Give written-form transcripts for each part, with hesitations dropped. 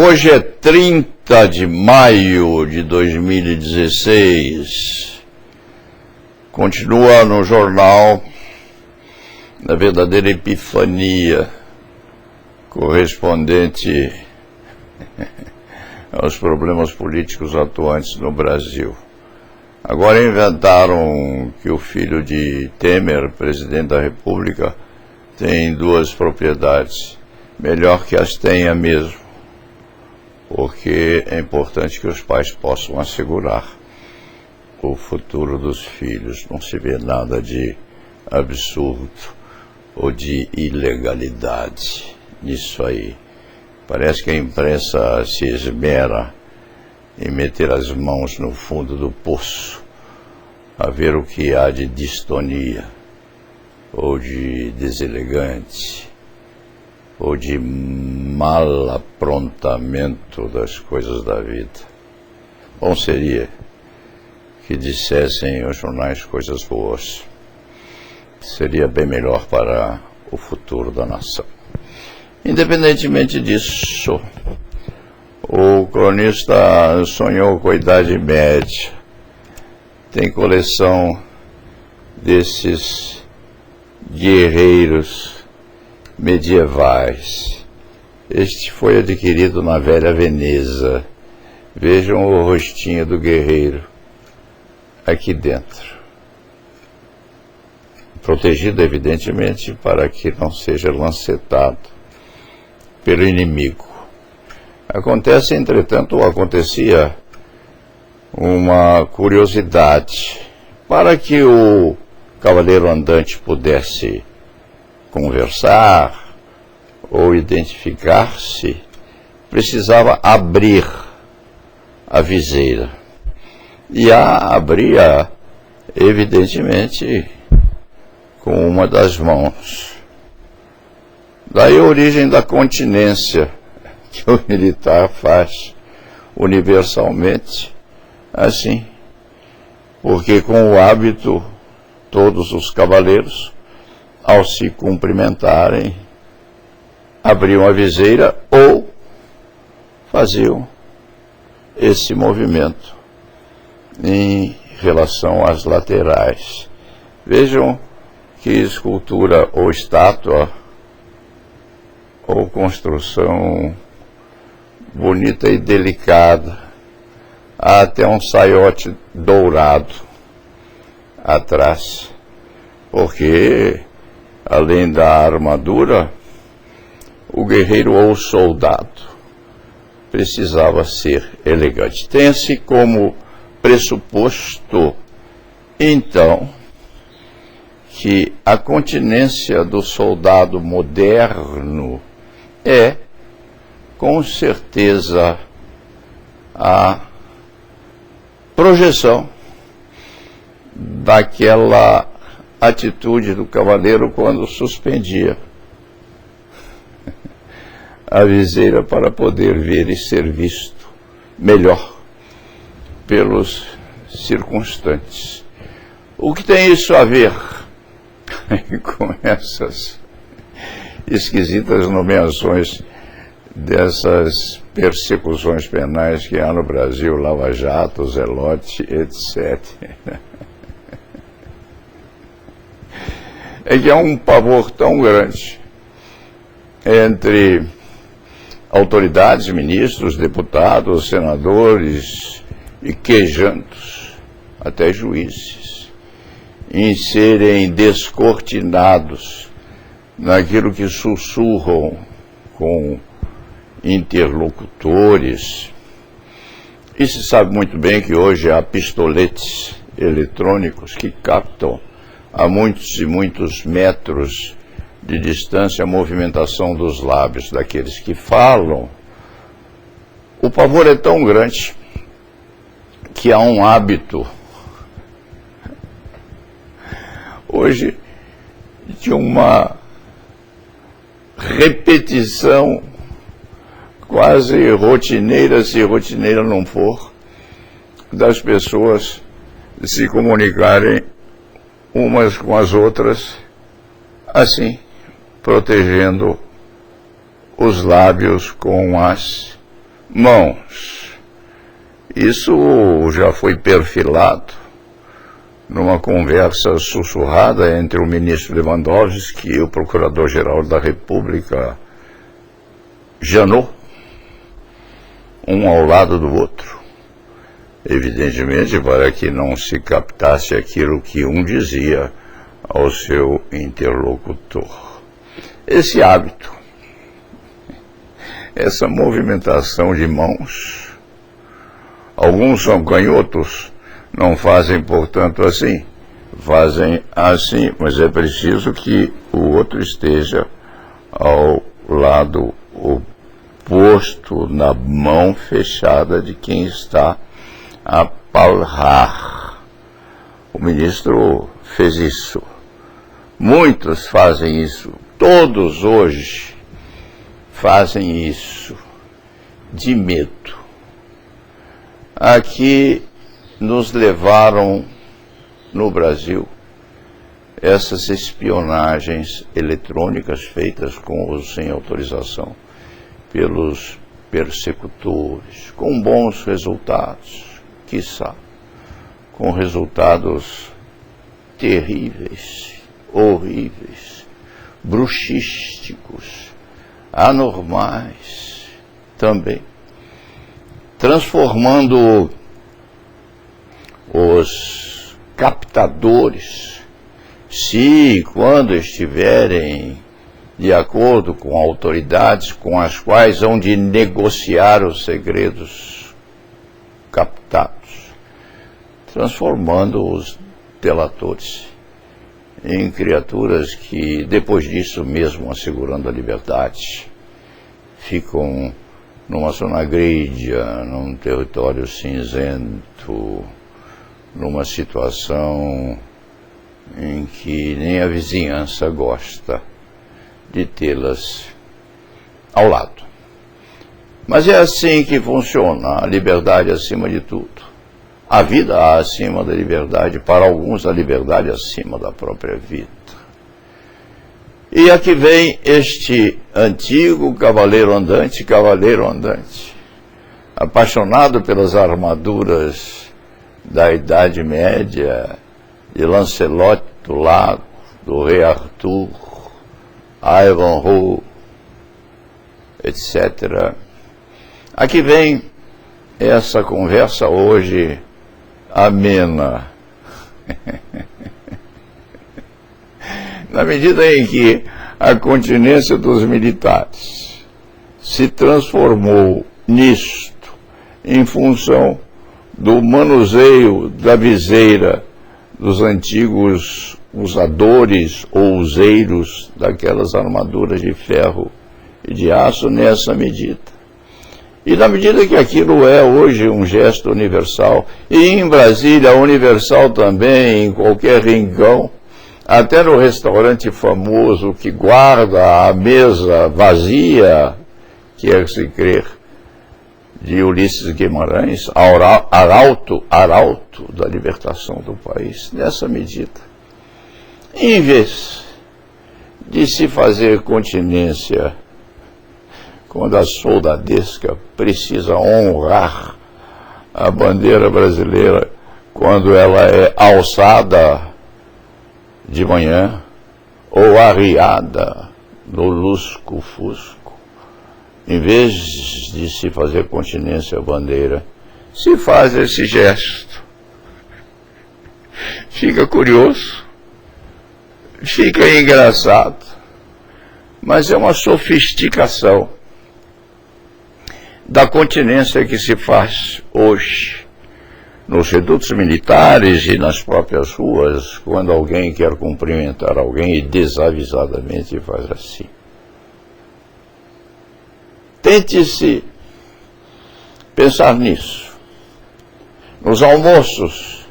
Hoje é 30 de maio de 2016. Continua no jornal a verdadeira epifania correspondente aos problemas políticos atuantes no Brasil. Agora inventaram que o filho de Temer, presidente da República, tem 2 propriedades. Melhor que as tenha mesmo, porque é importante que os pais possam assegurar o futuro dos filhos. Não se vê nada de absurdo ou de ilegalidade nisso aí. Parece que a imprensa se esmera em meter as mãos no fundo do poço a ver o que há de distonia ou de deselegante ou de mal aprontamento das coisas da vida. Bom seria que dissessem os jornais coisas boas. Seria bem melhor para o futuro da nação. Independentemente disso, o cronista sonhou com a Idade Média. Tem coleção desses guerreiros medievais. Este foi adquirido na velha Veneza. Vejam o rostinho do guerreiro aqui dentro. Protegido, evidentemente, para que não seja lancetado pelo inimigo. Acontece, entretanto, acontecia uma curiosidade. Para que o cavaleiro andante pudesse conversar ou identificar-se, precisava abrir a viseira. E a abria, evidentemente, com uma das mãos. Daí a origem da continência que o militar faz universalmente assim, porque com o hábito todos os cavaleiros, ao se cumprimentarem, abriam a viseira ou faziam esse movimento em relação às laterais. Vejam que escultura ou estátua ou construção bonita e delicada. Há até um saiote dourado atrás, porque além da armadura, o guerreiro ou o soldado precisava ser elegante. Tem-se como pressuposto, então, que a continência do soldado moderno é, com certeza, a projeção daquela atitude do cavaleiro quando suspendia a viseira para poder ver e ser visto melhor pelos circunstantes. O que tem isso a ver com essas esquisitas nomeações dessas persecuções penais que há no Brasil, Lava Jato, Zelote, etc. É que há um pavor tão grande entre autoridades, ministros, deputados, senadores e quejantos, até juízes, em serem descortinados naquilo que sussurram com interlocutores. E se sabe muito bem que hoje há pistoletes eletrônicos que captam a muitos e muitos metros de distância a movimentação dos lábios daqueles que falam. O pavor é tão grande que há um hábito hoje de uma repetição quase rotineira, se rotineira não for, das pessoas se comunicarem umas com as outras assim, protegendo os lábios com as Mãos, isso já foi perfilado numa conversa sussurrada entre o ministro Lewandowski e o Procurador-Geral da República, Janot, um ao lado do outro, evidentemente para que não se captasse aquilo que um dizia ao seu interlocutor. Esse hábito, essa movimentação de mãos, alguns são canhotos, não fazem, portanto, assim, fazem assim, mas é preciso que o outro esteja ao lado oposto, na mão fechada de quem está a falar. O ministro fez isso. Muitos fazem isso. Todos hoje fazem isso de medo. Aqui nos levaram no Brasil essas espionagens eletrônicas feitas com ou sem autorização pelos persecutores, com bons resultados, quiçá, com resultados terríveis, horríveis, bruxísticos, anormais também, transformando os captadores, se quando estiverem de acordo com autoridades com as quais hão de negociar os segredos captados, transformando os delatores em criaturas que, depois disso, mesmo assegurando a liberdade, ficam numa zona grídia, num território cinzento, numa situação em que nem a vizinhança gosta de tê-las ao lado. Mas é assim que funciona a liberdade acima de tudo. A vida acima da liberdade, para alguns a liberdade acima da própria vida. E aqui vem este antigo cavaleiro andante, apaixonado pelas armaduras da Idade Média, de Lancelot do Lago, do rei Arthur, Ivanhoe, etc. Aqui vem essa conversa hoje amena. Na medida em que a continência dos militares se transformou nisto, em função do manuseio da viseira dos antigos usadores ou useiros daquelas armaduras de ferro e de aço, nessa medida. E na medida que aquilo é hoje um gesto universal, e em Brasília universal também, em qualquer rincão, até no restaurante famoso que guarda a mesa vazia, quer-se crer, de Ulisses Guimarães, arauto da libertação do país, nessa medida. Em vez de se fazer continência quando a soldadesca precisa honrar a bandeira brasileira, quando ela é alçada de manhã ou arriada no lusco-fusco, em vez de se fazer continência à bandeira, se faz esse gesto. Fica curioso, fica engraçado, mas é uma sofisticação da continência que se faz hoje nos redutos militares e nas próprias ruas, quando alguém quer cumprimentar alguém e desavisadamente faz assim. Tente-se pensar nisso. Nos almoços,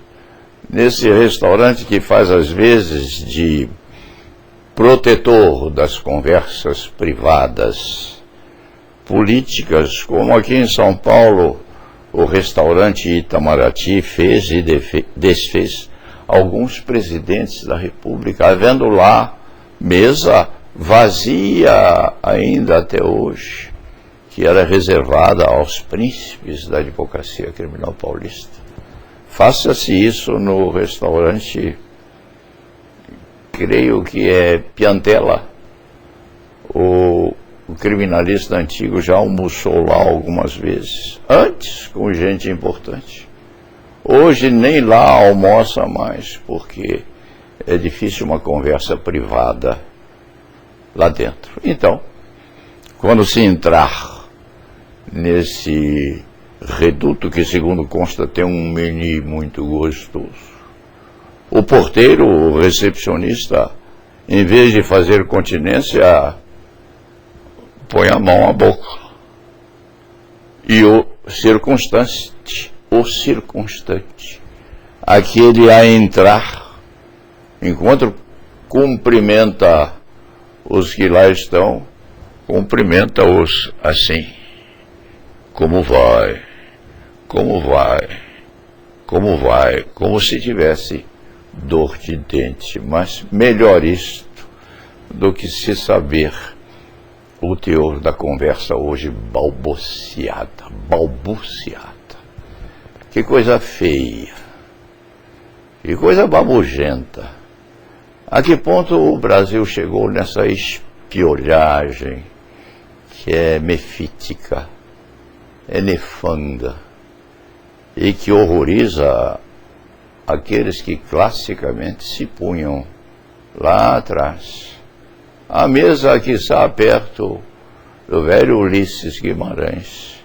nesse restaurante que faz às vezes de protetor das conversas privadas políticas, como aqui em São Paulo o restaurante Itamaraty fez e desfez alguns presidentes da República, havendo lá mesa vazia ainda até hoje, que era reservada aos príncipes da advocacia criminal paulista. Faça-se isso no restaurante, creio que é Piantella. O criminalista antigo já almoçou lá algumas vezes, antes com gente importante. Hoje nem lá almoça mais, porque é difícil uma conversa privada lá dentro. Então, quando se entrar nesse reduto, que segundo consta tem um menu muito gostoso, o porteiro, o recepcionista, em vez de fazer continência, põe a mão à boca. E o circunstante, aquele a entrar, enquanto cumprimenta os que lá estão, cumprimenta-os assim: como vai, como vai, como vai, como se tivesse dor de dente. Mas melhor isto do que se saber o teor da conversa hoje balbuciada. Que coisa feia, que coisa babugenta. A que ponto o Brasil chegou nessa espiolhagem que é mefítica, é nefanda e que horroriza aqueles que classicamente se punham lá atrás, à mesa que está perto do velho Ulisses Guimarães,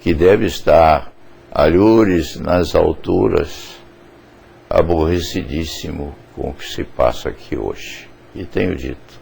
que deve estar alhures nas alturas, aborrecidíssimo com o que se passa aqui hoje. E tenho dito: